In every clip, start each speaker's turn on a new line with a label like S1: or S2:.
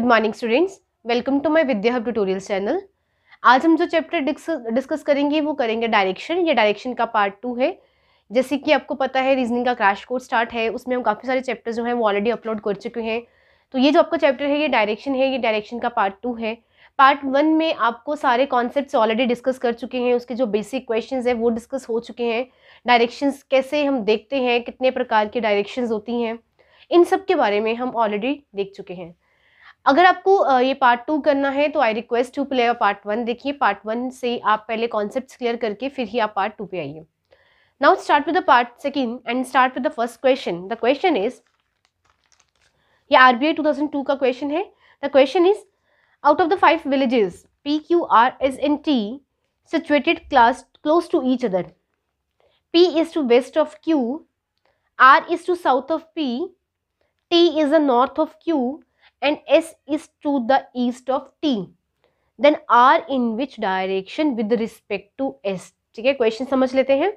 S1: Morning students, welcome to my Vidya hub tutorial channel. आज हम जो चैप्टर डिस्कस करेंगे वो करेंगे डायरेक्शन। ये डायरेक्शन का पार्ट 2 है। जैसे कि आपको पता है रीजनिंग का क्रैश कोर्स स्टार्ट है, उसमें हम काफ़ी सारे चैप्टर्स जो हैं वो ऑलरेडी अपलोड कर चुके हैं। तो ये जो आपका चैप्टर है ये डायरेक्शन का पार्ट 2 है। पार्ट 1 में आपको सारे कॉन्सेप्ट्स ऑलरेडी डिस्कस कर चुके हैं, उसके जो बेसिक क्वेश्चंस हैं वो डिस्कस हो चुके हैं। डायरेक्शंस कैसे हम देखते हैं, कितने प्रकार की डायरेक्शंस होती हैं, इन सब के बारे में हम ऑलरेडी देख चुके हैं। अगर आपको ये पार्ट 2 करना है तो I request to play part 1 देखिए। पार्ट 1 से आप पहले कॉन्सेप्ट्स क्लियर करके फिर ही आप पार्ट 2 पे आइए। Now start with the part second and start with the first question. The question is, ये आरबीआई 2002 का क्वेश्चन है। The question is, out of the 5 villages P, Q, R, S and T situated close to each other, P is to west of Q, R is to south of P, T is the north of Q and S is to the east of T, then R in which direction with respect to S। ठीक है, question समझ लेते हैं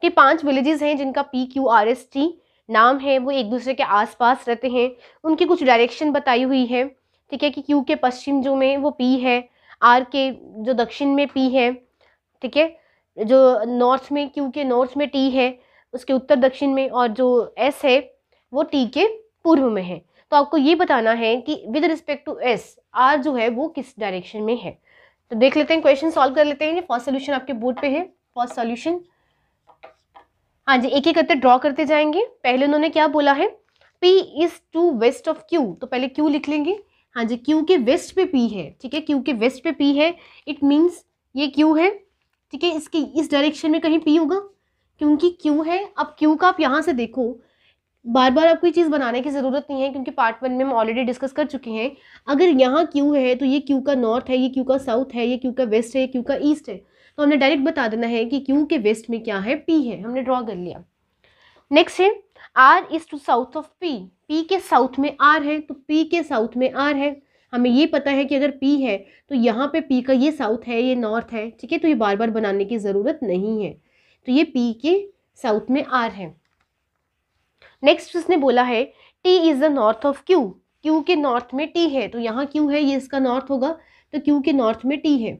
S1: कि 5 villages हैं जिनका P, Q, R, S, T नाम है, वो एक दूसरे के आसपास रहते हैं। उनकी कुछ डायरेक्शन बताई हुई है। ठीक है कि Q के पश्चिम जो में वो P है, R के जो दक्षिण में P है, ठीक है, जो नॉर्थ में Q के नॉर्थ में T है, उसके उत्तर दक्षिण में, और जो S है वो T के पूर्व में है। तो आपको ये बताना है कि with respect to S R जो है वो किस डायरेक्शन में है। तो देख लेते हैं, क्वेश्चन सॉल्व कर लेते हैं। ये फर्स्ट सोल्यूशन आपके बोर्ड पे है, फर्स्ट सोल्यूशन। हाँ जी, एक एक करते ड्रॉ करते जाएंगे। पहले उन्होंने क्या बोला है, P is to west of Q, तो पहले Q लिख लेंगे। हाँ जी, Q के वेस्ट पे P है। ठीक है, Q के वेस्ट पे P है, इट मीन्स ये Q है। ठीक है, इसकी इस डायरेक्शन में कहीं P होगा क्योंकि Q है। अब Q का आप यहाँ से देखो, बार बार आपको ये चीज़ बनाने की ज़रूरत नहीं है क्योंकि पार्ट 1 में हम ऑलरेडी डिस्कस कर चुके हैं। अगर यहाँ Q है तो ये Q का नॉर्थ है, ये Q का साउथ है, ये Q का वेस्ट है, ये Q का ईस्ट है। तो हमने डायरेक्ट बता देना है कि Q के वेस्ट में क्या है, P है। हमने ड्रॉ कर लिया। नेक्स्ट है R is to south of P, P के साउथ में R है तो P के साउथ में R है। हमें ये पता है कि अगर P है तो यहाँ पे P का ये साउथ है, ये नॉर्थ है। ठीक है, तो ये बार बार बनाने की ज़रूरत नहीं है। तो ये P के साउथ में R है। नेक्स्ट उसने बोला है T is the north of Q, Q के नॉर्थ में T है, तो यहाँ Q है, ये इसका नॉर्थ होगा, तो Q के नॉर्थ में T है।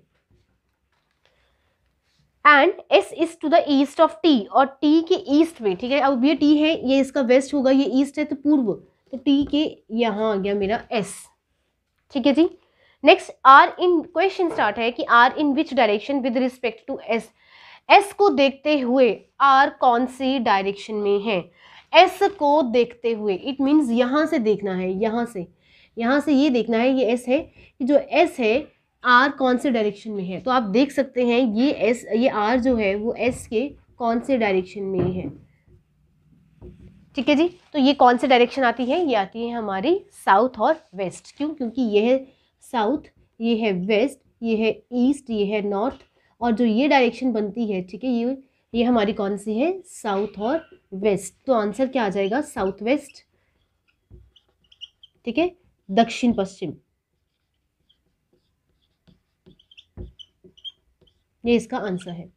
S1: And S is to the east of T, और T के ईस्ट में, ठीक है, अब ये T है, ये इसका वेस्ट होगा, ये ईस्ट है तो पूर्व, तो T के यहाँ आ गया मेरा S। ठीक है जी। Next R in, question start है कि R in which direction with respect to S, S को देखते हुए R कौन सी डायरेक्शन में है। S को देखते हुए, इट मीन्स यहाँ से देखना है, यहाँ से ये देखना है, ये S है, कि जो S है R कौन से डायरेक्शन में है। तो आप देख सकते हैं ये S, ये R जो है वो S के कौन से डायरेक्शन में है। ठीक है जी, तो ये कौन से डायरेक्शन आती है, ये आती है हमारी साउथ और वेस्ट। क्यों? क्योंकि ये है साउथ, ये है वेस्ट, ये है ईस्ट, ये है नॉर्थ, और जो ये डायरेक्शन बनती है, ठीक है, ये हमारी कौन सी है, साउथ और वेस्ट। तो आंसर क्या आ जाएगा, साउथ वेस्ट। ठीक है, दक्षिण पश्चिम, ये इसका आंसर है।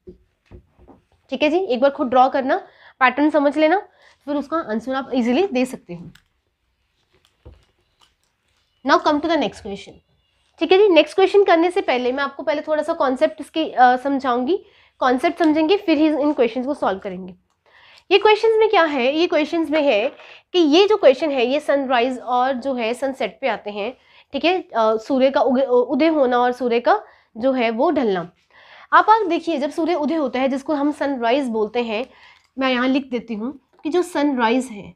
S1: ठीक है जी, एक बार खुद ड्रॉ करना, पैटर्न समझ लेना, फिर उसका आंसर आप इजीली दे सकते हो। Now come to the next question. ठीक है जी, नेक्स्ट क्वेश्चन करने से पहले मैं आपको पहले थोड़ा सा कॉन्सेप्ट इसके समझाऊंगी। कॉन्सेप्ट समझेंगे फिर ही इन क्वेश्चंस को सॉल्व करेंगे। ये क्वेश्चंस में क्या है, ये क्वेश्चंस में है कि ये जो क्वेश्चन है ये सनराइज और जो है सनसेट पे आते हैं। ठीक है, सूर्य का उदय होना और सूर्य का जो है वो ढलना। आप देखिए, जब सूर्य उदय होता है जिसको हम सनराइज बोलते हैं, मैं यहाँ लिख देती हूँ कि जो सनराइज है,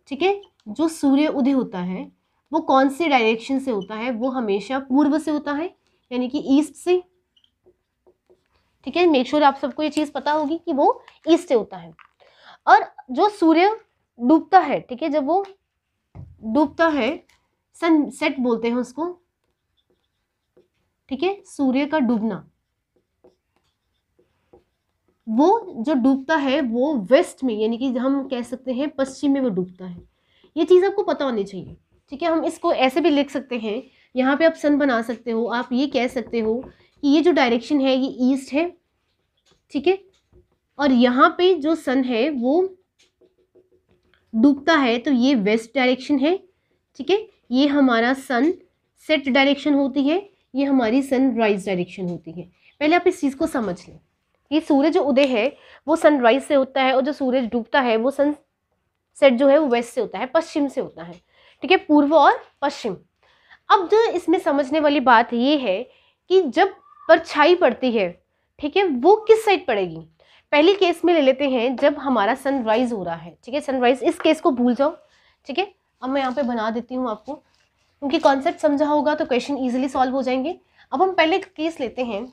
S1: ठीक है, जो सूर्य उदय होता है वो कौन से डायरेक्शन से होता है, वो हमेशा पूर्व से होता है, यानी कि ईस्ट से। ठीक है, मेक श्योर आप सबको ये चीज़ पता होगी कि वो ईस्ट से होता है। और जो सूर्य डूबता है, ठीक है, जब वो डूबता है, सनसेट बोलते हैं उसको। ठीक है, सूर्य का डूबना, वो जो डूबता है वो वेस्ट में, यानी कि हम कह सकते हैं पश्चिम में वो डूबता है। ये चीज़ आपको पता होनी चाहिए। ठीक है, हम इसको ऐसे भी लिख सकते हैं, यहाँ पे आप सन बना सकते हो, आप ये कह सकते हो कि ये जो डायरेक्शन है ये ईस्ट है। ठीक है, और यहाँ पे जो सन है वो डूबता है तो ये वेस्ट डायरेक्शन है। ठीक है, ये हमारा सन सेट डायरेक्शन होती है, ये हमारी सनराइज डायरेक्शन होती है। पहले आप इस चीज़ को समझ लें, ये सूरज जो उदय है वो सनराइज से होता है और जो सूरज डूबता है वो सन सेट जो है वो वेस्ट से होता है, पश्चिम से होता है, ठीक है, पूर्व और पश्चिम। अब जो इसमें समझने वाली बात ये है कि जब परछाई पड़ती है, ठीक है, वो किस साइड पड़ेगी। पहले केस में ले लेते हैं जब हमारा सनराइज हो रहा है, ठीक है, सनराइज, इस केस को भूल जाओ, ठीक है। अब मैं यहाँ पे बना देती हूँ आपको, क्योंकि कॉन्सेप्ट समझा होगा तो क्वेश्चन इजीली सॉल्व हो जाएंगे। अब हम पहले केस लेते हैं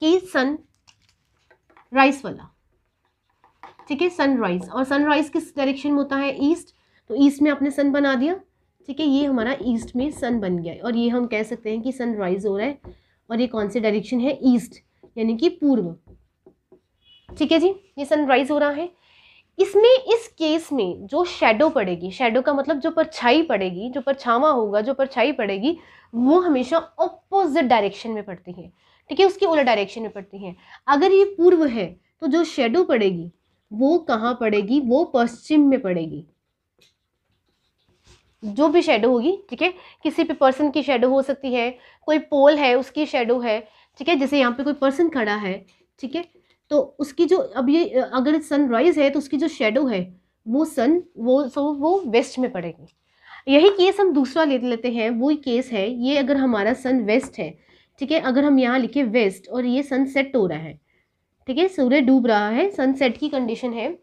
S1: कि सनराइज वाला, ठीक है, सनराइज, और सनराइज किस डायरेक्शन में होता है, ईस्ट, तो ईस्ट में आपने सन बना दिया, ठीक है, ये हमारा ईस्ट में सन बन गया और ये हम कह सकते हैं कि सनराइज हो रहा है और ये कौन सी डायरेक्शन है, ईस्ट, यानी कि पूर्व, ठीक है जी, ये सनराइज हो रहा है। इसमें इस केस में जो शेडो पड़ेगी, शेडो का मतलब जो परछाई पड़ेगी, जो परछावा होगा, जो परछाई पड़ेगी, वो हमेशा ऑपोजिट डायरेक्शन में पड़ती है, ठीक है, उसकी उलट डायरेक्शन में पड़ती है। अगर ये पूर्व है तो जो शेडो पड़ेगी वो कहाँ पड़ेगी, वो पश्चिम में पड़ेगी, जो भी शेडो होगी, ठीक है, किसी भी पर्सन की शेडो हो सकती है, कोई पोल है उसकी शेडो है, ठीक है, जैसे यहाँ पे कोई पर्सन खड़ा है, ठीक है, तो उसकी जो, अब ये अगर सनराइज है तो उसकी जो शेडो है वो वो वेस्ट में पड़ेगी। यही केस हम दूसरा ले लेते हैं, वही केस है ये, अगर हमारा सन वेस्ट है, ठीक है, अगर हम यहाँ लिखे वेस्ट और ये सनसेट हो रहा है, ठीक है, सूर्य डूब रहा है, सनसेट की कंडीशन है,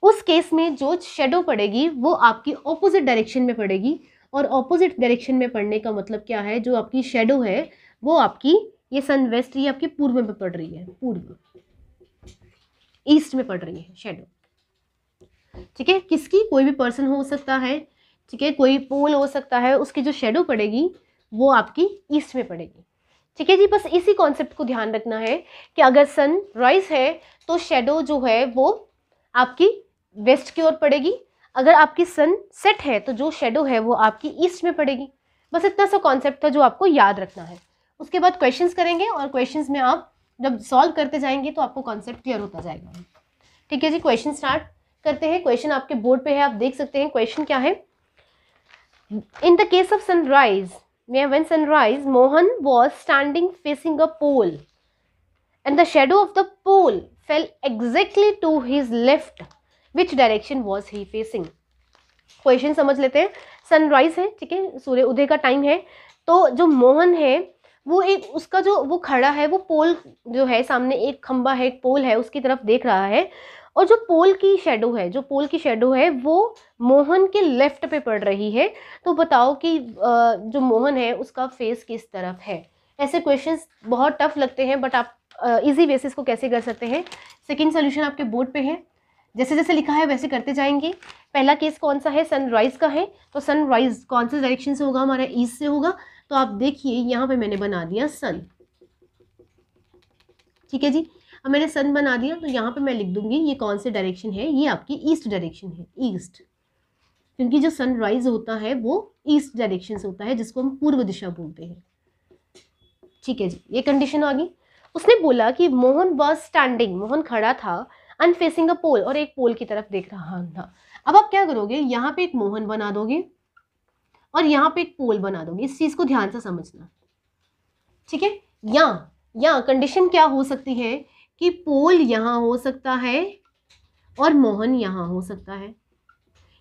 S1: उस केस में जो शेडो पड़ेगी वो आपकी ऑपोजिट डायरेक्शन में पड़ेगी। और ऑपोजिट डायरेक्शन में पड़ने का मतलब क्या है, जो आपकी शेडो है वो आपकी, ये सन वेस्ट, ये आपके पूर्व में पड़ रही है, पूर्व, ईस्ट में पड़ रही है शेडो, ठीक है, किसकी, कोई भी पर्सन हो सकता है, ठीक है, कोई पोल हो सकता है, उसकी जो शेडो पड़ेगी वो आपकी ईस्ट में पड़ेगी, ठीक है जी। बस इसी कॉन्सेप्ट को ध्यान रखना है कि अगर सन राइज है तो शेडो जो है वो आपकी वेस्ट की ओर पड़ेगी, अगर आपकी सन सेट है तो जो शेडो है वो आपकी ईस्ट में पड़ेगी। बस इतना सा कॉन्सेप्ट था जो आपको याद रखना है। उसके बाद क्वेश्चंस करेंगे और क्वेश्चंस में आप जब सॉल्व करते जाएंगे तो आपको कॉन्सेप्ट क्लियर होता जाएगा, ठीक है जी। क्वेश्चन स्टार्ट करते हैं। क्वेश्चन आपके बोर्ड पे है, आप देख सकते हैं। क्वेश्चन क्या है, in the case of sunrise, when sunrise, Mohan was standing facing a pole and the shadow of the pole fell exactly to his left. Which direction was he facing? Question समझ लेते हैं। Sunrise है, ठीक है, सूर्य उदय का time है, तो जो मोहन है वो एक, उसका जो वो खड़ा है, वो पोल जो है, सामने एक खंबा है, एक पोल है, उसकी तरफ देख रहा है, और जो पोल की शेडो है, जो पोल की शेडो है वो मोहन के लेफ्ट पे पड़ रही है। तो बताओ कि जो मोहन है उसका फेस किस तरफ है। ऐसे क्वेश्चंस बहुत टफ लगते हैं, बट आप इजी बेसिस को कैसे कर सकते हैं। सेकंड सोल्यूशन आपके बोर्ड पे है, जैसे जैसे लिखा है वैसे करते जाएंगे। पहला केस कौन सा है, सनराइज का है, तो सनराइज कौन से डायरेक्शन से होगा, हमारा ईस्ट से होगा। तो आप देखिए यहाँ पे मैंने बना दिया सन, ठीक है जी। अब मैंने सन बना दिया तो यहाँ पे मैं लिख दूंगी ये कौन से डायरेक्शन है, ये आपकी ईस्ट डायरेक्शन है, ईस्ट, क्योंकि जो सनराइज होता है वो ईस्ट डायरेक्शन से होता है, जिसको हम पूर्व दिशा बोलते हैं, ठीक है जी। ये कंडीशन आ गई। उसने बोला कि मोहन वाज स्टैंडिंग, मोहन खड़ा था, अनफेसिंग अ पोल, और एक पोल की तरफ देख रहा था। अब आप क्या करोगे, यहाँ पे एक मोहन बना दोगे और यहाँ पे एक पोल बना दोगे। इस चीज को ध्यान से समझना, ठीक है। या कंडीशन क्या हो सकती है कि पोल यहाँ हो सकता है और मोहन यहाँ हो सकता है।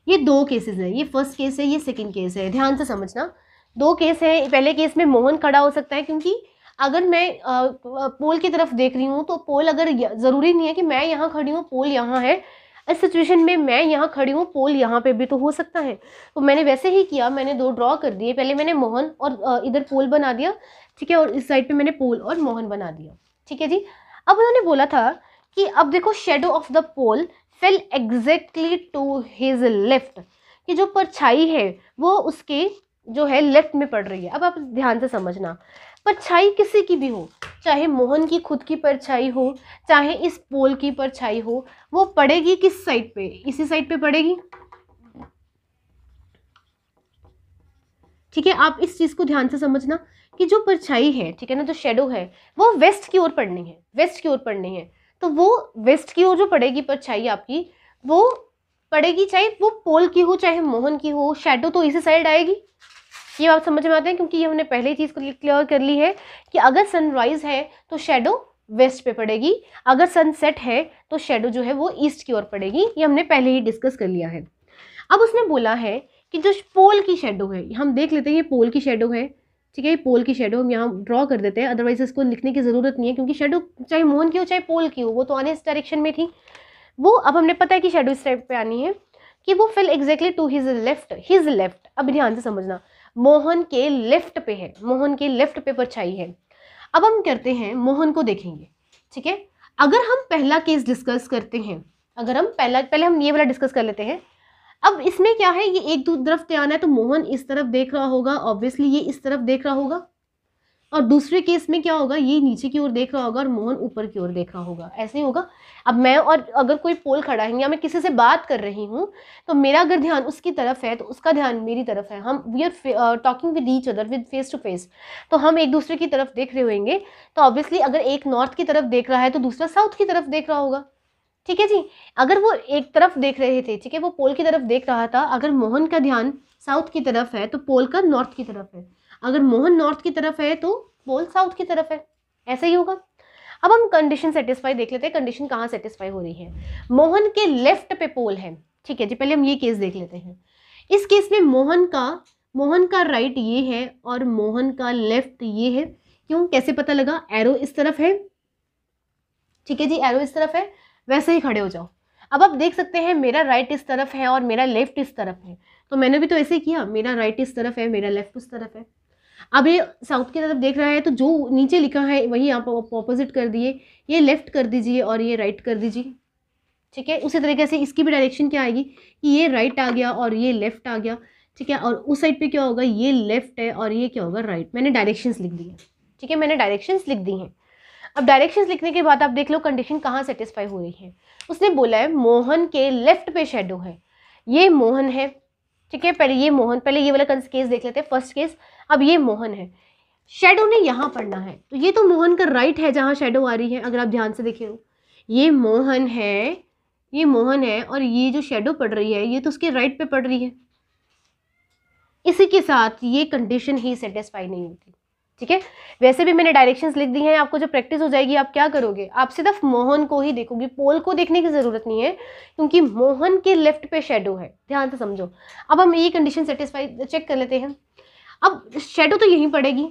S1: ये दो केसेस हैं, ये फर्स्ट केस है, ये सेकंड केस है, ध्यान से समझना। दो केस है। पहले केस में मोहन खड़ा हो सकता है, क्योंकि अगर मैं पोल की तरफ देख रही हूँ तो पोल, अगर ज़रूरी नहीं है कि मैं यहाँ खड़ी हूँ पोल यहाँ है, इस सिचुएशन में मैं यहाँ खड़ी हूँ पोल यहाँ पे भी तो हो सकता है। तो मैंने वैसे ही किया, मैंने दो ड्रॉ कर दिए। पहले मैंने मोहन और इधर पोल बना दिया, ठीक है, और इस साइड पे मैंने पोल और मोहन बना दिया, ठीक है जी। अब उन्होंने बोला था कि अब देखो, shadow of the pole fell exactly to his left, कि जो परछाई है वो उसके जो है लेफ्ट में पड़ रही है। अब आप ध्यान से समझना, परछाई किसी की भी हो, चाहे मोहन की खुद की परछाई हो, चाहे इस पोल की परछाई हो, वो पड़ेगी किस साइड पे, इसी साइड पे पड़ेगी, ठीक है। आप इस चीज को ध्यान से समझना कि जो परछाई है, ठीक है ना, जो शेडो है वो वेस्ट की ओर पड़नी है, वेस्ट की ओर पड़नी है। तो वो वेस्ट की ओर जो पड़ेगी परछाई आपकी, वो पड़ेगी चाहे वो पोल की हो चाहे मोहन की हो, शेडो तो इसी साइड आएगी, ये बात समझ में आते हैं, क्योंकि ये हमने पहले ही चीज़ को क्लियर कर ली है कि अगर सनराइज है तो शेडो वेस्ट पे पड़ेगी, अगर सनसेट है तो शेडो जो है वो ईस्ट की ओर पड़ेगी। ये हमने पहले ही डिस्कस कर लिया है। अब उसने बोला है कि जो पोल की शेडो है, हम देख लेते हैं ये पोल की शेडो है, ठीक है। ये पोल की शेडो हम यहाँ ड्रॉ कर देते हैं, अदरवाइज इसको लिखने की ज़रूरत नहीं है, क्योंकि शेडो चाहे मोहन की हो चाहे पोल की हो, वो तो आने इस डायरेक्शन में थी। वो अब हमने पता है कि शेडो इस टाइप पे आनी है कि वो fell exactly to his left. अब ध्यान से समझना, मोहन के लेफ्ट पे है, मोहन के लेफ्ट पे परछाई है। अब हम करते हैं मोहन को देखेंगे, ठीक है। अगर हम पहला केस डिस्कस करते हैं, अगर हम पहले हम ये वाला डिस्कस कर लेते हैं। अब इसमें क्या है, ये एक दो तरफ से आना है तो मोहन इस तरफ देख रहा होगा, ऑब्वियसली ये इस तरफ देख रहा होगा, और दूसरे केस में क्या होगा, ये नीचे की ओर देख रहा होगा और मोहन ऊपर की ओर देख रहा होगा, ऐसे ही होगा। अब मैं और अगर कोई पोल खड़ा है या मैं किसी से बात कर रही हूँ तो मेरा अगर ध्यान उसकी तरफ है तो उसका ध्यान मेरी तरफ है, हम we are talking with each other with face to face, तो हम एक दूसरे की तरफ देख रहे होंगे। तो ऑब्वियसली अगर एक नॉर्थ की तरफ देख रहा है तो दूसरा साउथ की तरफ देख रहा होगा, ठीक है जी। अगर वो एक तरफ देख रहे थे, ठीक है, वो पोल की तरफ देख रहा था, अगर मोहन का ध्यान साउथ की तरफ है तो पोल का नॉर्थ की तरफ है, अगर मोहन नॉर्थ की तरफ है तो पोल साउथ की तरफ है, ऐसे ही होगा। अब हम कंडीशन सेटिस्फाई देख लेते हैं, कंडीशन कहाँ सेटिस्फाई हो रही है। मोहन के लेफ्ट पे पोल है, ठीक है जी। पहले हम ये केस देख लेते हैं। इस केस में मोहन का राइट ये है और मोहन का लेफ्ट ये है। क्यों, कैसे पता लगा, एरो इस तरफ है, ठीक है जी, एरो इस तरफ है, वैसे ही खड़े हो जाओ। अब आप देख सकते हैं मेरा राइट इस तरफ है और मेरा लेफ्ट इस तरफ है, तो मैंने भी तो ऐसे ही किया, मेरा राइट इस तरफ है, मेरा लेफ्ट उस तरफ है। अब ये साउथ की तरफ देख रहा है तो जो नीचे लिखा है वही आप ऑपोजिट कर दिए, ये लेफ्ट कर दीजिए और ये राइट कर दीजिए, ठीक है। उसी तरीके से इसकी भी डायरेक्शन क्या आएगी कि ये राइट आ गया और ये लेफ्ट आ गया, ठीक है। और उस साइड पे क्या होगा, ये लेफ्ट है और ये क्या होगा, राइट। मैंने डायरेक्शंस लिख दी है, ठीक है, मैंने डायरेक्शंस लिख दी हैं। अब डायरेक्शंस लिखने के बाद आप देख लो कंडीशन कहाँ सेटिस्फाई हो रही है। उसने बोला है मोहन के लेफ्ट पे शेडो है, ये मोहन है, ठीक है। पहले ये मोहन, पहले ये वाला केस देख लेते हैं, फर्स्ट केस। अब ये मोहन है, शेडो ने यहाँ पड़ना है, तो ये तो मोहन का राइट है जहाँ शेडो आ रही है, अगर आप ध्यान से देखें तो ये मोहन है, ये मोहन है, और ये जो शेडो पड़ रही है ये तो उसके राइट पे पड़ रही है। इसी के साथ ये कंडीशन ही सेटिस्फाई नहीं होती, ठीक है। वैसे भी मैंने डायरेक्शंस लिख दी हैं, आपको जब प्रैक्टिस हो जाएगी आप क्या करोगे, आप सिर्फ मोहन को ही देखोगे, पोल को देखने की जरूरत नहीं है, क्योंकि मोहन के लेफ्ट पे शेडो है, ध्यान से समझो। अब हम ये कंडीशन सेटिस्फाई चेक कर लेते हैं। अब शेडो तो यहीं पड़ेगी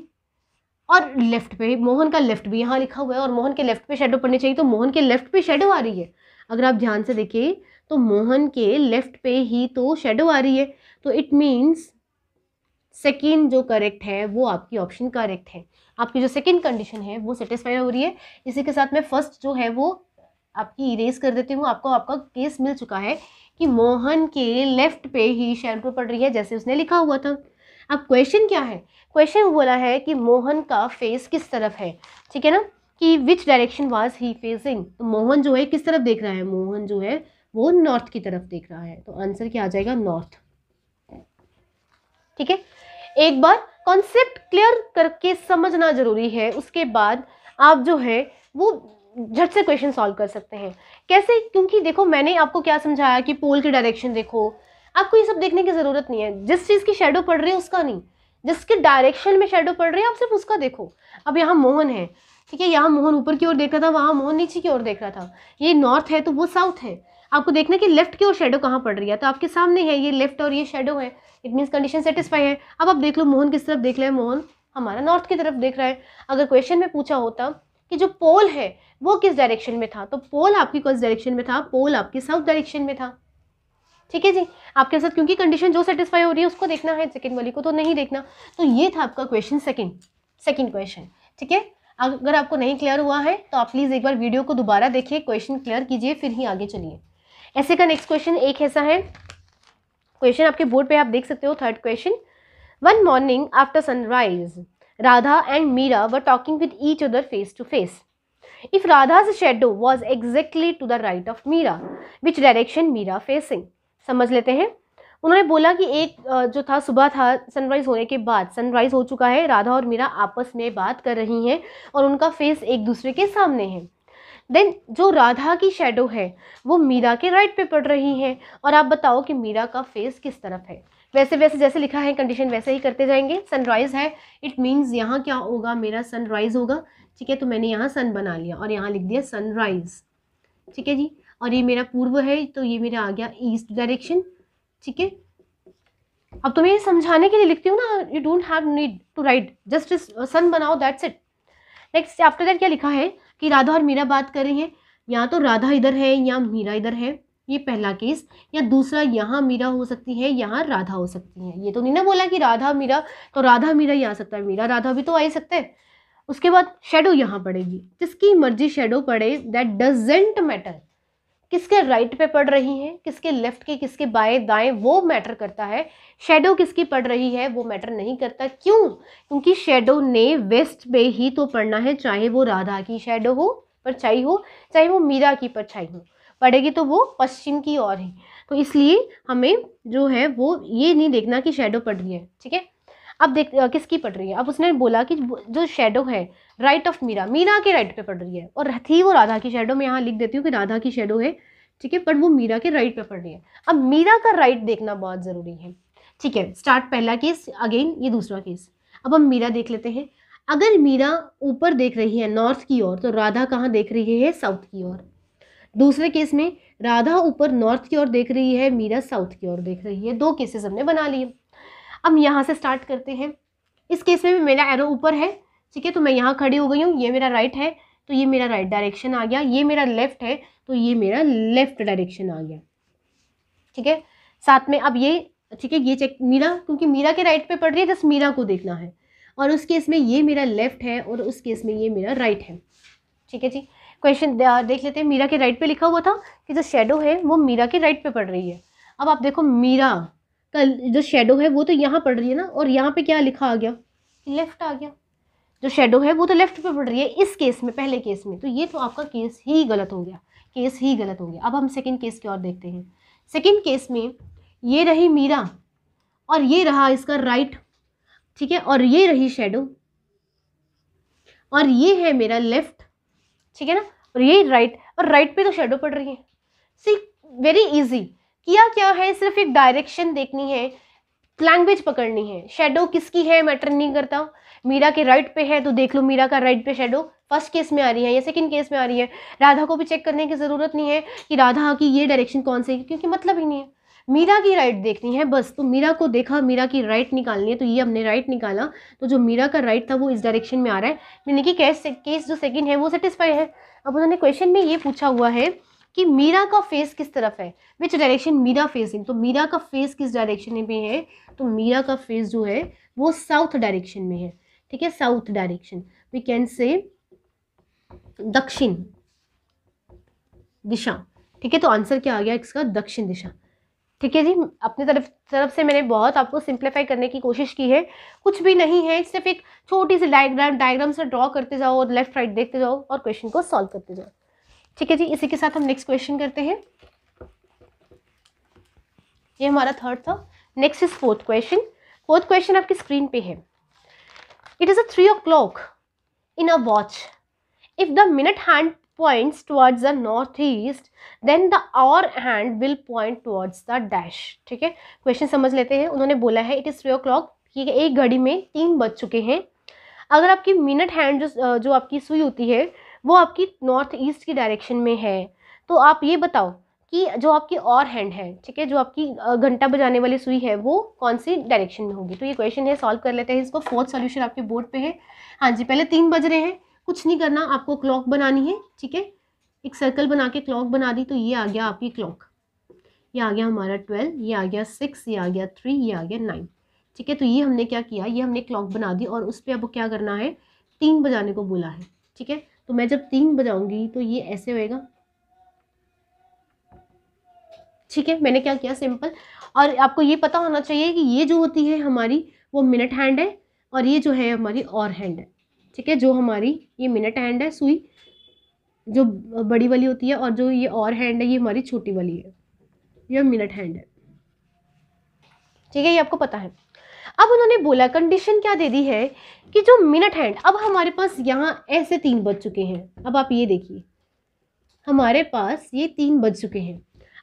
S1: और लेफ्ट पे, मोहन का लेफ्ट भी यहाँ लिखा हुआ है और मोहन के लेफ्ट पे शेडो पड़नी चाहिए, तो मोहन के लेफ्ट पे शेडो आ रही है। अगर आप ध्यान से देखें तो मोहन के लेफ्ट पे ही तो शेडो आ रही है, तो इट मीन्स सेकेंड जो करेक्ट है वो आपकी ऑप्शन करेक्ट है, आपकी जो सेकेंड कंडीशन है वो सेटिस्फाई हो रही है। इसी के साथ में फर्स्ट जो है वो आपकी इरेज कर देती हूँ, आपको आपका केस मिल चुका है कि मोहन के लेफ्ट पे ही शेडो पड़ रही है जैसे उसने लिखा हुआ था। अब क्वेश्चन क्या है, क्वेश्चन बोला है कि मोहन का फेस किस तरफ है, ठीक है ना, कि which direction was he facing. तो मोहन जो है किस तरफ देख रहा है, मोहन जो है वो नॉर्थ की तरफ देख रहा है, तो आंसर क्या आ जाएगा, नॉर्थ, ठीक है। एक बार कॉन्सेप्ट क्लियर करके समझना जरूरी है, उसके बाद आप जो है वो झट से क्वेश्चन सॉल्व कर सकते हैं। कैसे, क्योंकि देखो मैंने आपको क्या समझाया कि पोल की डायरेक्शन देखो, आपको ये सब देखने की जरूरत नहीं है, जिस चीज की शेडो पड़ रही है उसका नहीं, जिसके डायरेक्शन में शेडो पड़ रही है आप सिर्फ उसका देखो। अब यहाँ मोहन है, ठीक है, यहाँ मोहन ऊपर की ओर देख रहा था, वहाँ मोहन नीचे की ओर देख रहा था, ये नॉर्थ है तो वो साउथ है, आपको देखना कि लेफ्ट की ओर शेडो कहाँ पड़ रही है, तो आपके सामने है ये लेफ्ट और ये शेडो है, इट मीन्स कंडीशन सेटिस्फाई है। अब आप देख लो मोहन किस तरफ देख रहे हैं, मोहन हमारा नॉर्थ की तरफ देख रहा है। अगर क्वेश्चन में पूछा होता कि जो पोल है वो किस डायरेक्शन में था, तो पोल आपकी किस डायरेक्शन में था, पोल आपकी साउथ डायरेक्शन में था, ठीक है जी। आपके साथ क्योंकि कंडीशन जो सेटिस्फाई हो रही है उसको देखना है, सेकंड वाली को तो नहीं देखना। तो ये था आपका क्वेश्चन सेकंड क्वेश्चन, ठीक है। अगर आपको नहीं क्लियर हुआ है तो आप प्लीज़ एक बार वीडियो को दोबारा देखिए, क्वेश्चन क्लियर कीजिए, फिर ही आगे चलिए। ऐसे का नेक्स्ट क्वेश्चन एक ऐसा है, क्वेश्चन आपके बोर्ड पे आप देख सकते हो, third question. One morning after sunrise Radha and Meera were talking with each other face to face. If Radha's shadow was exactly to the right of Meera, which direction Meera facing? समझ लेते हैं। उन्होंने बोला कि एक जो था सुबह था, सनराइज होने के बाद, सनराइज हो चुका है, राधा और मीरा आपस में बात कर रही हैं और उनका फेस एक दूसरे के सामने है। देन जो राधा की शेडो है वो मीरा के राइट पे पड़ रही है, और आप बताओ कि मीरा का फेस किस तरफ है। वैसे वैसे जैसे लिखा है कंडीशन वैसे ही करते जाएंगे। सनराइज है, इट मीन्स यहाँ क्या होगा, मेरा सनराइज होगा। ठीक है, तो मैंने यहाँ सन बना लिया और यहाँ लिख दिया सनराइज। ठीक है जी, और ये मेरा पूर्व है तो ये मेरा आ गया ईस्ट डायरेक्शन। ठीक है, अब तुम्हें ये समझाने के लिए लिखती हूँ ना, you don't have need to write, just sun बनाओ, that's it. Next after that क्या लिखा है कि राधा और मीरा बात कर रही हैं, या तो राधा इधर है या मीरा इधर है, ये पहला केस। या दूसरा, यहाँ मीरा हो सकती है, यहाँ राधा हो सकती है। ये तो नहीं ना बोला कि राधा मीरा, तो राधा मीरा ही आ सकता है, मीरा राधा भी तो आ ही सकता है। उसके बाद शेडो यहाँ पड़ेगी, जिसकी मर्जी शेडो पड़े, दैट डजेंट मैटर। किसके राइट पे पड़ रही है, किसके लेफ्ट के, किसके बाएं दाएं, वो मैटर करता है। शेडो किसकी पड़ रही है वो मैटर नहीं करता। क्यों? क्योंकि शेडो ने वेस्ट पे ही तो पड़ना है, चाहे वो राधा की शेडो हो, परछाई हो, चाहे वो मीरा की परछाई हो, पड़ेगी तो वो पश्चिम की ओर है। तो इसलिए हमें जो है वो ये नहीं देखना कि शेडो पड़ रही है। ठीक है, अब देख किसकी पड़ रही है। अब उसने बोला कि जो शेडो है राइट ऑफ मीरा, मीरा के राइट पे पड़ रही है, और थी वो राधा की शेडो। मैं यहाँ लिख देती हूँ कि राधा की शेडो है। ठीक है, पर वो मीरा के राइट पे पड़ रही है। अब मीरा का राइट देखना बहुत ज़रूरी है। ठीक है, स्टार्ट पहला केस, अगेन ये दूसरा केस। अब हम मीरा देख लेते हैं। अगर मीरा ऊपर देख रही है नॉर्थ की ओर, तो राधा कहाँ देख रही है, साउथ की ओर। दूसरे केस में राधा ऊपर नॉर्थ की ओर देख रही है, मीरा साउथ की ओर देख रही है। दो केसेस हमने बना लिए। अब यहाँ से स्टार्ट करते हैं। इस केस में भी मेरा एरो ऊपर है। ठीक है, तो मैं यहाँ खड़ी हो गई हूँ, ये मेरा राइट है तो ये मेरा राइट डायरेक्शन आ गया, ये मेरा लेफ्ट है तो ये मेरा लेफ्ट डायरेक्शन आ गया। ठीक है, साथ में अब ये, ठीक है, ये चेक मीरा, क्योंकि मीरा के राइट पे पड़ रही है, जस्ट मीरा को देखना है। और उस केस में ये मेरा लेफ्ट है और उस केस में ये मेरा राइट है। ठीक है जी, क्वेश्चन देख लेते हैं। मीरा के राइट पे लिखा हुआ था कि जो शेडो है वो मीरा के राइट पे पड़ रही है। अब आप देखो, मीरा का जो शेडो है वो तो यहाँ पड़ रही है ना, और यहाँ पे क्या लिखा आ गया, लेफ्ट आ गया। जो शेडो है वो तो लेफ्ट पे पड़ रही है इस केस में, पहले केस में। तो ये तो आपका केस ही गलत हो गया, केस ही गलत हो गया। अब हम सेकंड केस की ओर देखते हैं। सेकंड केस में ये रही मीरा और ये रहा इसका राइट। ठीक है, और ये रही शेडो और ये है मेरा लेफ्ट। ठीक है ना, और ये राइट, और राइट पे तो शेडो पड़ रही है। सी, वेरी इजी। किया क्या है, सिर्फ एक डायरेक्शन देखनी है, लैंग्वेज पकड़नी है। शेडो किसकी है मैटर नहीं करता। मीरा के राइट पे है तो देख लो मीरा का राइट पे शेडो फर्स्ट केस में आ रही है या सेकंड केस में आ रही है। राधा को भी चेक करने की ज़रूरत नहीं है कि राधा की ये डायरेक्शन कौन सी है, क्योंकि मतलब ही नहीं है। मीरा की राइट देखनी है बस, तो मीरा को देखा, मीरा की राइट निकालनी है, तो ये हमने राइट निकाला। तो जो मीरा का राइट था वो इस डायरेक्शन में आ रहा है, यानी कि केस जो सेकंड है वो सेटिस्फाई है। अब उन्होंने क्वेश्चन में ये पूछा हुआ है कि मीरा का फेस किस तरफ है, विच डायरेक्शन मीरा फेसिंग। तो मीरा का फेस किस डायरेक्शन में है, तो मीरा का फेस जो है वो साउथ डायरेक्शन में है। ठीक है, south direction, we can say दक्षिण दिशा। ठीक है, तो आंसर क्या आ गया इसका, दक्षिण दिशा। ठीक है जी, अपनी तरफ से मैंने बहुत आपको सिंप्लीफाई करने की कोशिश की है, कुछ भी नहीं है, सिर्फ एक छोटी सी डायग्राम से ड्रॉ करते जाओ और लेफ्ट राइट देखते जाओ और क्वेश्चन को सॉल्व करते जाओ। ठीक है जी, इसी के साथ हम नेक्स्ट क्वेश्चन करते हैं। ये हमारा थर्ड था। Next is fourth question. Fourth question आपकी स्क्रीन पे है। It is 3 o'clock in a watch. If the minute hand points towards the northeast, then the hour hand will point towards the dash. ठीक है, question समझ लेते हैं। उन्होंने बोला है इट इज 3 o'clock, कि एक घड़ी में 3 बज चुके हैं। अगर आपकी मिनट हैंड जो आपकी सुई होती है वो आपकी नॉर्थ ईस्ट की डायरेक्शन में है, तो आप ये बताओ कि जो आपकी और हैंड है, ठीक है, जो आपकी घंटा बजाने वाली सुई है वो कौन सी डायरेक्शन में होगी। तो ये क्वेश्चन है, सॉल्व कर लेते हैं इसको। फोर्थ सॉल्यूशन आपके बोर्ड पे है। हाँ जी, पहले 3 बज रहे हैं, कुछ नहीं करना, आपको क्लॉक बनानी है। ठीक है, एक सर्कल बना के क्लॉक बना दी, तो ये आ गया आपकी क्लॉक। ये आ गया हमारा 12, ये आ गया 6, ये आ गया 3, ये आ गया 9। ठीक है, तो ये हमने क्या किया, ये हमने क्लॉक बना दी और उस पर अब क्या करना है, 3 बजाने को बोला है। ठीक है, तो मैं जब 3 बजाऊंगी तो ये ऐसे होएगा। ठीक है, मैंने क्या किया, सिंपल। और आपको ये पता होना चाहिए कि ये जो होती है हमारी वो मिनट हैंड है और ये जो है हमारी और हैंड है। ठीक है, जो हमारी ये मिनट हैंड है सुई जो बड़ी वाली होती है, और जो ये और हैंड है ये हमारी छोटी वाली है, ये मिनट हैंड है। ठीक है, ये आपको पता है। अब उन्होंने बोला, कंडीशन क्या दे दी है कि जो मिनट हैंड, अब हमारे पास यहाँ ऐसे 3 बज चुके हैं। अब आप ये देखिए, हमारे पास ये 3 बज चुके हैं।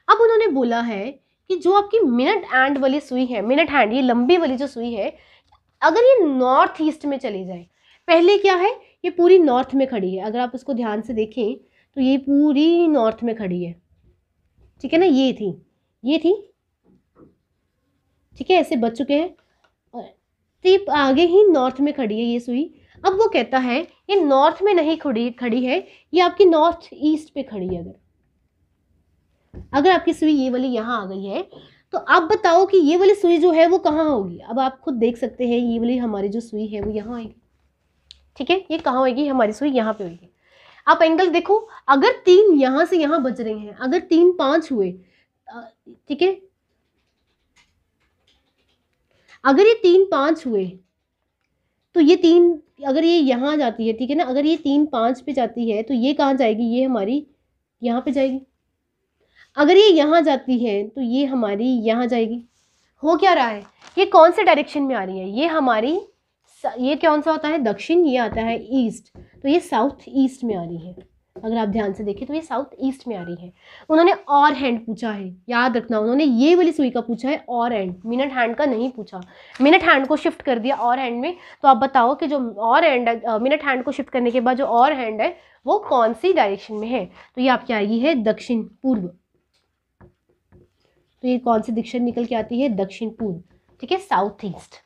S1: अब उन्होंने बोला है कि जो आपकी मिनट हैंड वाली सुई है, मिनट हैंड ये लंबी वाली जो सुई है, अगर ये नॉर्थ ईस्ट में चली जाए, पहले क्या है ये पूरी नॉर्थ में खड़ी है, अगर आप इसको ध्यान से देखें तो ये पूरी नॉर्थ में खड़ी है, ठीक है ना, ये थी, ठीक है, ऐसे बच चुके हैं, तो ये आगे ही नॉर्थ में खड़ी है ये सुई। अब वो कहता है ये नॉर्थ में नहीं खड़ी है, ये आपकी नॉर्थ ईस्ट पे खड़ी है। अगर आपकी सुई ये वाली यहाँ आ गई है, तो आप बताओ कि ये वाली सुई जो है वो कहाँ होगी। अब आप खुद देख सकते हैं ये वाली हमारी जो सुई है वो यहाँ आएगी, ठीक है, ये कहाँ होगी, हमारी सुई यहाँ पे होगी। आप एंगल देखो, अगर 3 यहाँ से यहाँ बज रहे हैं, अगर 3 5 हुए, ठीक है, अगर ये 3 5 हुए तो ये 3, अगर ये यहाँ जाती है, ठीक है ना, अगर ये 3 5 पे जाती है तो ये कहाँ जाएगी, ये हमारी यहाँ पे जाएगी। अगर ये यहाँ जाती है तो ये हमारी यहाँ जाएगी। हो क्या रहा है, ये कौन से डायरेक्शन में आ रही है, ये हमारी, ये कौन सा होता है, दक्षिण, ये आता है ईस्ट, तो ये साउथ ईस्ट में आ रही है। अगर आप ध्यान से देखें तो ये साउथ ईस्ट में आ रही है। उन्होंने और हैंड पूछा है, याद रखना, उन्होंने ये वाली सुई का पूछा है और हैंड, मिनट हैंड का नहीं पूछा। मिनट हैंड को शिफ्ट कर दिया और हैंड में, तो आप बताओ कि जो और हैंड, मिनट हैंड को शिफ्ट करने के बाद जो और हैंड है वो कौन सी डायरेक्शन में है, तो ये आपकी आएगी है दक्षिण पूर्व। तो ये कौन सी दिशा निकल के आती है, दक्षिण पूर्व, ठीक है, साउथ ईस्ट।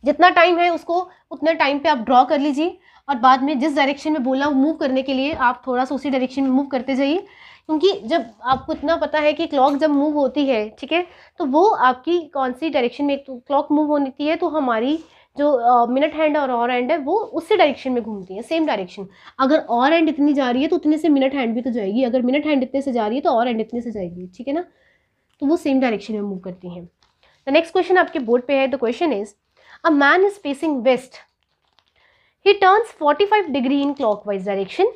S1: जितना टाइम है उसको उतना टाइम पे आप ड्रॉ कर लीजिए, और बाद में जिस डायरेक्शन में बोला मूव करने के लिए आप थोड़ा सा उसी डायरेक्शन में मूव करते जाइए, क्योंकि जब आपको इतना पता है कि क्लॉक जब मूव होती है, ठीक है, तो वो आपकी कौन सी डायरेक्शन में क्लॉक मूव होती है, तो हमारी जो मिनट हैंड और हैंड है वो उसी डायरेक्शन में घूमती है, सेम डायरेक्शन। अगर और हैंड इतनी जा रही है तो उतने से मिनट हैंड भी तो जाएगी, अगर मिनट हैंड इतने से जा रही है तो और हैंड इतने से जाएगी, ठीक है ना, तो वो सेम डायरेक्शन में मूव करती हैं। द नेक्स्ट क्वेश्चन आपके बोर्ड पे है। The question is, a man is facing west, he turns 45 degree in clockwise direction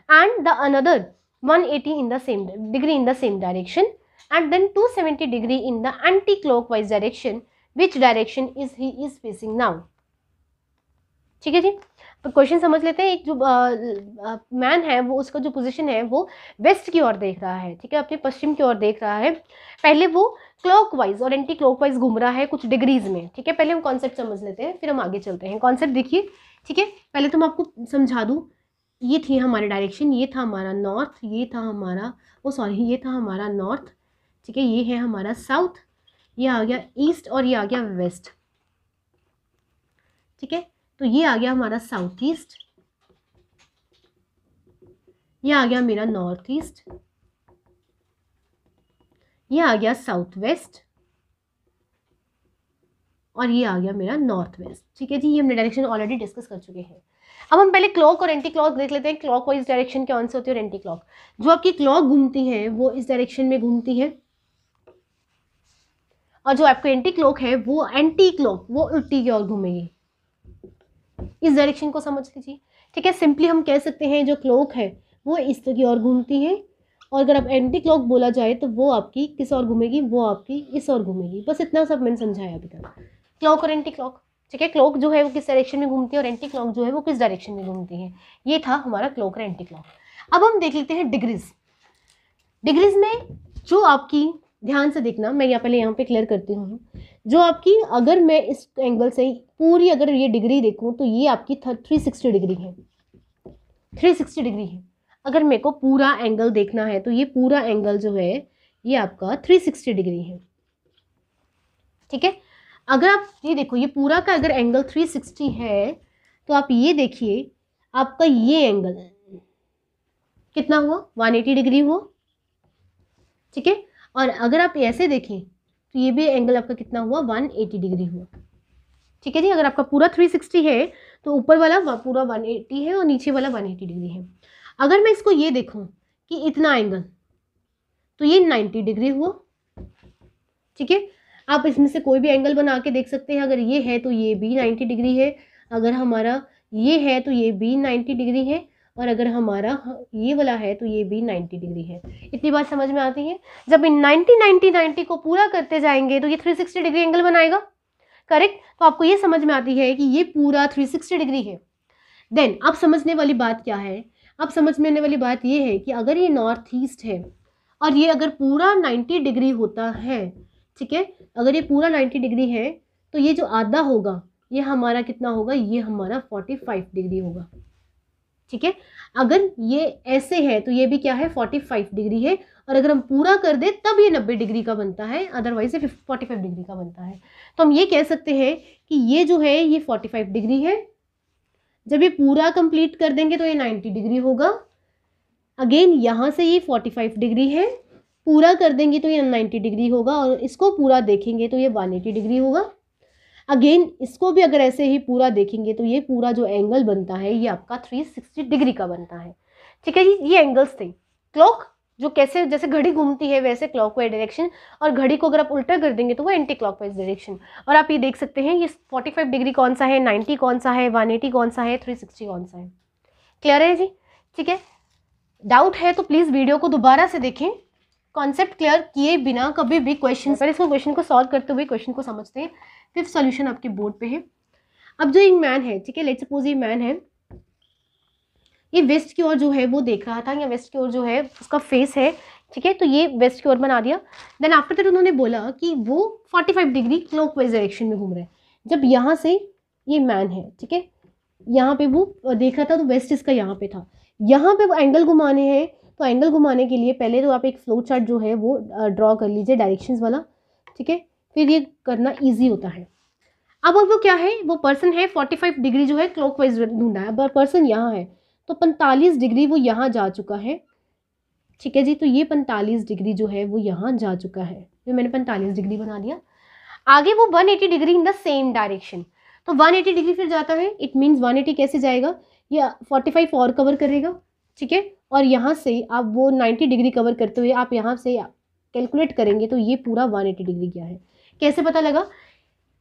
S1: and the another 180 in the same degree in the same direction and then 270 degree in the anti-clockwise direction. Which direction is he is facing now? ठीक है जी, तो question समझ लेते हैं। एक जो man है वो, उसका जो पोजीशन है वो वेस्ट की ओर देख रहा है, ठीक है, अपने पश्चिम की ओर देख रहा है। पहले वो क्लॉकवाइज और एंटी क्लॉकवाइज घूम रहा है कुछ डिग्रीज में, ठीक है, पहले हम कॉन्सेप्ट समझ लेते हैं फिर हम आगे चलते हैं। कॉन्सेप्ट देखिए, ठीक है, पहले तो मैं आपको समझा दूँ, ये थी हमारी डायरेक्शन, ये था हमारा नॉर्थ, ये था हमारा ये था हमारा नॉर्थ, ठीक है, ये है हमारा साउथ, ये आ गया ईस्ट और ये आ गया वेस्ट, ठीक है, तो ये आ गया हमारा साउथ ईस्ट, ये आ गया मेरा नॉर्थ ईस्ट, ये आ गया साउथ वेस्ट और ये आ गया मेरा नॉर्थ वेस्ट, ठीक है जी। ये हमने डायरेक्शन ऑलरेडी डिस्कस कर चुके हैं। अब हम पहले क्लॉक और एंटी क्लॉक देख लेते हैं। क्लॉक वाइज डायरेक्शन कौन सी होती है और एंटी क्लॉक। जो आपकी क्लॉक घूमती है वो इस डायरेक्शन में घूमती है और जो आपको एंटी क्लॉक है वो एंटी क्लॉक, वो उल्टी की ओर घूमेगी। इस डायरेक्शन को समझ लीजिए, ठीक है। सिंपली हम कह सकते हैं जो क्लॉक है वो इस की ओर घूमती है और अगर आप एंटी क्लॉक बोला जाए तो वो आपकी किस ओर घूमेगी, वो आपकी इस ओर घूमेगी। बस इतना सब मैंने समझाया अभी तक, क्लॉक और एंटी क्लॉक, ठीक है। क्लॉक जो है वो किस डायरेक्शन में घूमती है और एंटी क्लॉक जो है वो किस डायरेक्शन में घूमती है। ये था हमारा क्लॉक और एंटी क्लॉक। अब हम देख लेते हैं डिग्रीज। डिग्रीज में जो आपकी, ध्यान से देखना, मैं पहले यहाँ पे क्लियर करती हूँ, जो आपकी, अगर मैं इस एंगल से पूरी अगर ये डिग्री देखूँ तो ये आपकी 360 डिग्री है, 360 डिग्री है। अगर मेरे को पूरा एंगल देखना है तो ये पूरा एंगल जो है ये आपका 360 डिग्री है, ठीक है। अगर आप ये देखो, ये पूरा का अगर एंगल 360 है तो आप ये देखिए आपका ये एंगल कितना हुआ, 180 डिग्री हुआ, ठीक है। और अगर आप ऐसे देखें तो ये भी एंगल आपका कितना हुआ, 180 डिग्री हुआ, ठीक है जी। अगर आपका पूरा 360 है तो ऊपर वाला पूरा 180 है और नीचे वाला 180 डिग्री है। अगर मैं इसको ये देखूं कि इतना एंगल, तो ये 90 डिग्री हुआ, ठीक है। आप इसमें से कोई भी एंगल बना के देख सकते हैं। अगर ये है तो ये भी 90 डिग्री है, अगर हमारा ये है तो ये भी 90 डिग्री है और अगर हमारा ये वाला है तो ये भी 90 डिग्री है। इतनी बात समझ में आती है। जब इन 90 को पूरा करते जाएंगे तो ये 360 डिग्री एंगल बनाएगा, करेक्ट। तो आपको ये समझ में आती है कि ये पूरा 360 डिग्री है। देन अब समझने वाली बात क्या है, अब समझ में आने वाली बात ये है कि अगर ये नॉर्थ ईस्ट है और ये अगर पूरा 90 डिग्री होता है, ठीक है, अगर ये पूरा 90 डिग्री है तो ये जो आधा होगा ये हमारा कितना होगा, ये हमारा 45 डिग्री होगा, ठीक है। अगर ये ऐसे है तो ये भी क्या है, 45 डिग्री है, और अगर हम पूरा कर दे तब ये 90 डिग्री का बनता है, अदरवाइज ये 45 डिग्री का बनता है। तो हम ये कह सकते हैं कि ये जो है ये 45 डिग्री है, जब ये पूरा कंप्लीट कर देंगे तो ये 90 डिग्री होगा। अगेन यहाँ से ये 45 डिग्री है, पूरा कर देंगे तो ये 90 डिग्री होगा, और इसको पूरा देखेंगे तो ये 180 डिग्री होगा। अगेन इसको भी अगर ऐसे ही पूरा देखेंगे तो ये पूरा जो एंगल बनता है ये आपका 360 डिग्री का बनता है, ठीक है जी। ये एंगल्स थे। क्लॉक जो कैसे, जैसे घड़ी घूमती है वैसे क्लॉकवाइज डायरेक्शन, और घड़ी को अगर आप उल्टा कर देंगे तो वो एंटी क्लॉकवाइज डायरेक्शन। और आप ये देख सकते हैं ये 45 डिग्री कौन सा है, 90 कौन सा है, 180 कौन सा है, 360 कौन सा है। क्लियर है जी, ठीक है। डाउट है तो प्लीज़ वीडियो को दोबारा से देखें, कॉन्सेप्ट क्लियर किए बिना कभी भी क्वेश्चन, पहले इसको क्वेश्चन को सॉल्व करते हुए क्वेश्चन को समझते हैं, फिर सॉल्यूशन आपके बोर्ड पे है। अब जो एक मैन है, ठीक है, लेट्स सपोज ये मैन है, ये वेस्ट की ओर जो है वो देख रहा था, या वेस्ट की ओर जो है उसका फेस है, ठीक है, तो ये वेस्ट की ओर बना दिया। देन आफ्टर दैट उन्होंने बोला कि वो 45 डिग्री क्लॉकवाइज डायरेक्शन में घूम रहा है। जब यहाँ से ये मैन है, ठीक है, यहाँ पे वो देख रहा था तो वेस्ट इसका यहाँ पे था, यहाँ पे वो एंगल घुमाने हैं, तो एंगल घुमाने के लिए पहले तो आप एक फ्लो चार्ट जो है वो ड्रॉ कर लीजिए डायरेक्शंस वाला, ठीक है, फिर ये करना ईजी होता है। अब वो क्या है, वो पर्सन है 45 डिग्री जो है क्लॉकवाइज ढूंढा है, अब पर्सन यहाँ है तो 45 डिग्री वो यहाँ जा चुका है, ठीक है जी। तो ये 45 डिग्री जो है वो यहाँ जा चुका है, तो मैंने 45 डिग्री बना दिया। आगे वो 180 degree in the same direction, तो 180 डिग्री फिर जाता है, इट मीन्स 180 कैसे जाएगा, ये 45 और कवर करेगा, ठीक है, और यहाँ से आप वो 90 डिग्री कवर करते हुए आप यहाँ से कैलकुलेट करेंगे तो ये पूरा 180 डिग्री क्या है। कैसे पता लगा,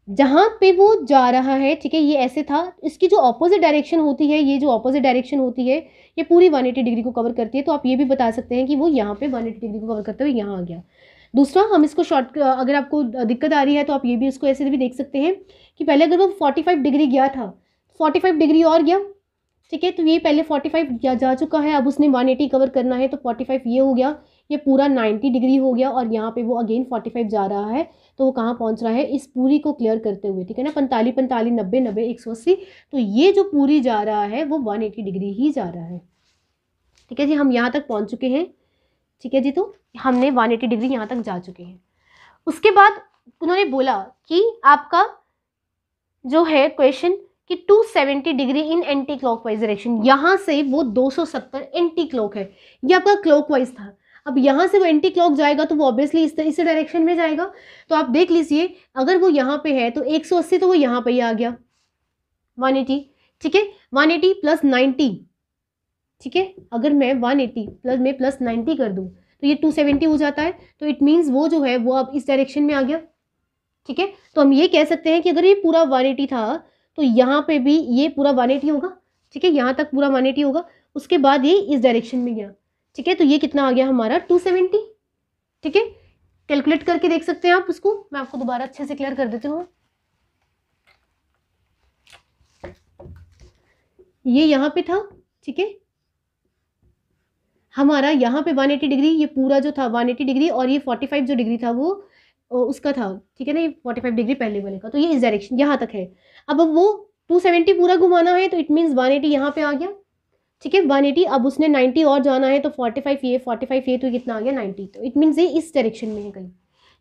S1: जहाँ पे वो जा रहा है, ठीक है, ये ऐसे था, इसकी जो ऑपोजिट डायरेक्शन होती है, ये जो ऑपोजिट डायरेक्शन होती है ये पूरी 180 डिग्री को कवर करती है, तो आप ये भी बता सकते हैं कि वो यहाँ पे 180 डिग्री को कवर करते हुए यहाँ आ गया। दूसरा, हम इसको शॉर्ट, अगर आपको दिक्कत आ रही है तो आप ये भी इसको ऐसे भी देख सकते हैं कि पहले अगर वो 45 डिग्री गया था, 45 डिग्री और गया, ठीक है, तो ये पहले 45 जा चुका है, अब उसने 180 कवर करना है, तो 45 ये हो गया, ये पूरा 90 डिग्री हो गया, और यहाँ पे वो अगेन 45 जा रहा है, तो वो कहाँ पहुँच रहा है, इस पूरी को क्लियर करते हुए, ठीक है ना, 45 45 90 90 180, तो ये जो पूरी जा रहा है वो 180 डिग्री ही जा रहा है, ठीक है जी। हम यहाँ तक पहुँच चुके हैं, ठीक है जी, तो हमने 180 डिग्री यहाँ तक जा चुके हैं। उसके बाद उन्होंने बोला कि आपका जो है क्वेश्चन कि 270 degree in anti clockwise direction, यहाँ से वो 270 एंटी क्लॉक है, ये आपका क्लॉकवाइज था। अब यहाँ से वो एंटी क्लॉक जाएगा तो वो ऑब्वियसली इस डायरेक्शन में जाएगा, तो आप देख लीजिए अगर वो यहाँ पे है तो 180 तो वो यहाँ पे ही आ गया 180, ठीक है, 180 प्लस 90, ठीक है, अगर मैं 180 प्लस में प्लस 90 कर दूँ तो ये 270 हो जाता है, तो इट मीन्स वो जो है वो अब इस डायरेक्शन में आ गया, ठीक है। तो हम ये कह सकते हैं कि अगर ये पूरा 180 था तो यहाँ पे भी ये पूरा 180 होगा, ठीक है, यहाँ तक पूरा 180 होगा, उसके बाद ये इस डायरेक्शन में गया, ठीक है, तो ये कितना आ गया हमारा 270, ठीक है। कैलकुलेट करके देख सकते हैं आप उसको, मैं आपको दोबारा अच्छे से क्लियर कर देती हूँ। ये यहाँ पे था, ठीक है, हमारा यहाँ पे 180 डिग्री, ये पूरा जो था 180 डिग्री, और ये 45 जो डिग्री था वो उसका था, ठीक है ना, ये 45 डिग्री पहले वाले का, तो ये इस डायरेक्शन यहाँ तक है। अब वो 270 पूरा घुमाना है तो इट मीन्स 180 यहाँ पे आ गया, ठीक है, 180, अब उसने 90 और जाना है तो 45 ये 45 ये, तो कितना आ गया 90, तो इट मीन्स ये इस डायरेक्शन में है कहीं,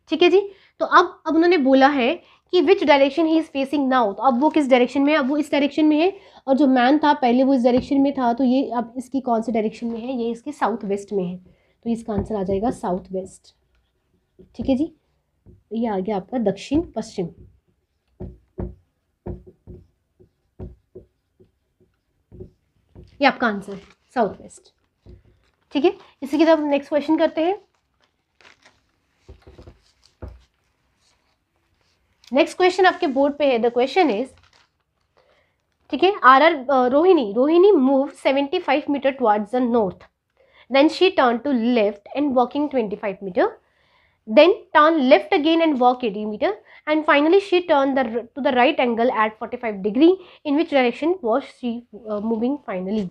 S1: ठीक है जी। तो अब उन्होंने बोला है कि which direction he is facing now, तो अब वो किस डायरेक्शन में है, अब वो इस डायरेक्शन में है, और जो मैन था पहले वो इस डायरेक्शन में था, तो ये अब इसकी कौन सी डायरेक्शन में है, ये इसके साउथ वेस्ट में है, तो इसका आंसर आ जाएगा साउथ वेस्ट, ठीक है जी। ये आ गया आपका दक्षिण पश्चिम। ये आपका आंसर है साउथ वेस्ट, ठीक है। इसी की तरफ नेक्स्ट क्वेश्चन करते हैं। नेक्स्ट क्वेश्चन आपके बोर्ड पे है, द क्वेश्चन इज, ठीक है, Rohini move 75 meter towards the north, then she turn to left and walking 25 meter, then turn left again and walk 80 meter, and finally she turned to the right angle at 45 degree. In which direction was she moving finally?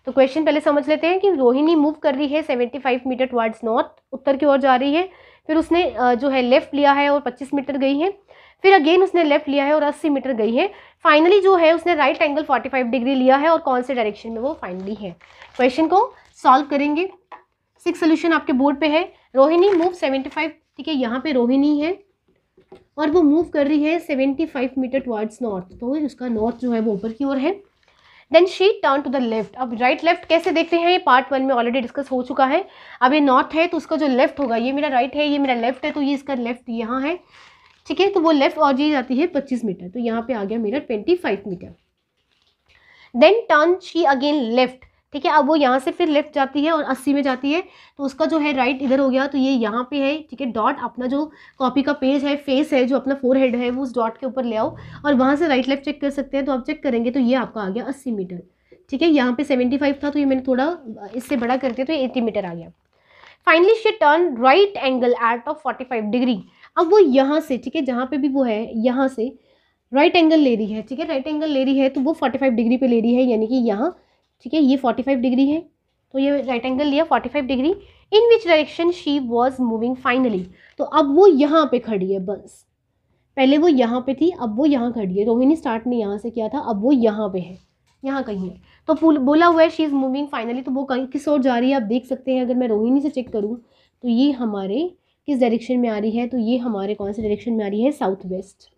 S1: तो question पहले समझ लेते हैं कि Rohini move कर रही है 75 meter towards north, उत्तर की ओर जा रही है। फिर उसने जो है लेफ्ट लिया है और 25 मीटर गई है। फिर अगेन उसने लेफ्ट लिया है और 80 मीटर गई है। फाइनली जो है उसने राइट एंगल 45 डिग्री लिया है और कौन से डायरेक्शन में वो फाइनली है। क्वेश्चन को सॉल्व करेंगे। 6 सोल्यूशन आपके बोर्ड पे है। रोहिणी मूव 75, ठीक है, यहाँ पे रोहिणी है और वो मूव कर रही है 75 मीटर टुवर्ड्स नॉर्थ, तो उसका नॉर्थ जो है वो ऊपर की ओर है। Then she turn to the left. अब राइट लेफ्ट कैसे देखते हैं, ये पार्ट 1 में ऑलरेडी डिस्कस हो चुका है। अब ये नॉर्थ है तो उसका जो लेफ्ट होगा, ये मेरा राइट है, ये मेरा लेफ्ट है, तो ये इसका लेफ्ट यहाँ है, ठीक है, तो वो लेफ्ट और जी जाती है 25 मीटर, तो यहाँ पे आ गया मेरा 25 meter. Then turn she again left, ठीक है, अब वो यहाँ से फिर लेफ्ट जाती है और 80 में जाती है, तो उसका जो है राइट इधर हो गया, तो ये यहाँ पे है, ठीक है, डॉट अपना जो कॉपी का पेज है, फेस है, जो अपना फोरहेड है, वो उस डॉट के ऊपर ले आओ और वहाँ से राइट लेफ्ट चेक कर सकते हैं। तो आप चेक करेंगे तो ये आपका आ गया 80 मीटर, ठीक है, यहाँ पे 75 था तो ये मैंने थोड़ा इससे बड़ा कर दिया तो ये 80 मीटर आ गया। Finally she turn right angle at of 45 degree. अब वो यहाँ से, ठीक है, जहाँ पे भी वो है यहाँ से राइट एंगल ले रही है, ठीक है, राइट एंगल ले रही है तो वो 45 डिग्री पे ले रही है, यानी कि यहाँ, ठीक है, ये 45 डिग्री है तो ये राइट एंगल लिया 45 degree. In which direction she was moving finally, तो अब वो यहाँ पे खड़ी है, बस पहले वो यहाँ पे थी, अब वो यहाँ खड़ी है। रोहिणी स्टार्ट ने यहाँ से किया था, अब वो यहाँ पे है, यहाँ कहीं है, तो बोला हुआ है शी इज़ मूविंग फाइनली, तो वो कहीं किस ओर जा रही है आप देख सकते हैं। अगर मैं रोहिणी से चेक करूँ तो ये हमारे किस डायरेक्शन में आ रही है, तो ये हमारे कौन से डायरेक्शन में आ रही है, साउथ वेस्ट,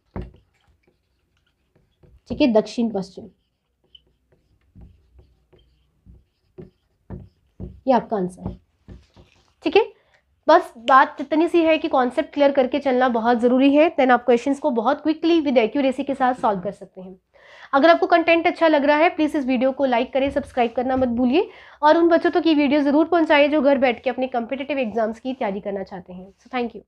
S1: ठीक है, दक्षिण पश्चिम, ये आपका आंसर है, ठीक है। बस बात इतनी सी है कि कॉन्सेप्ट क्लियर करके चलना बहुत ज़रूरी है, देन आप क्वेश्चंस को बहुत क्विकली विद एक्यूरेसी के साथ सॉल्व कर सकते हैं। अगर आपको कंटेंट अच्छा लग रहा है प्लीज़ इस वीडियो को लाइक करें, सब्सक्राइब करना मत भूलिए और उन बच्चों तक की वीडियो ज़रूर पहुंचाइए जो घर बैठ के अपने कॉम्पिटिटिव एग्जाम्स की तैयारी करना चाहते हैं। So thank you.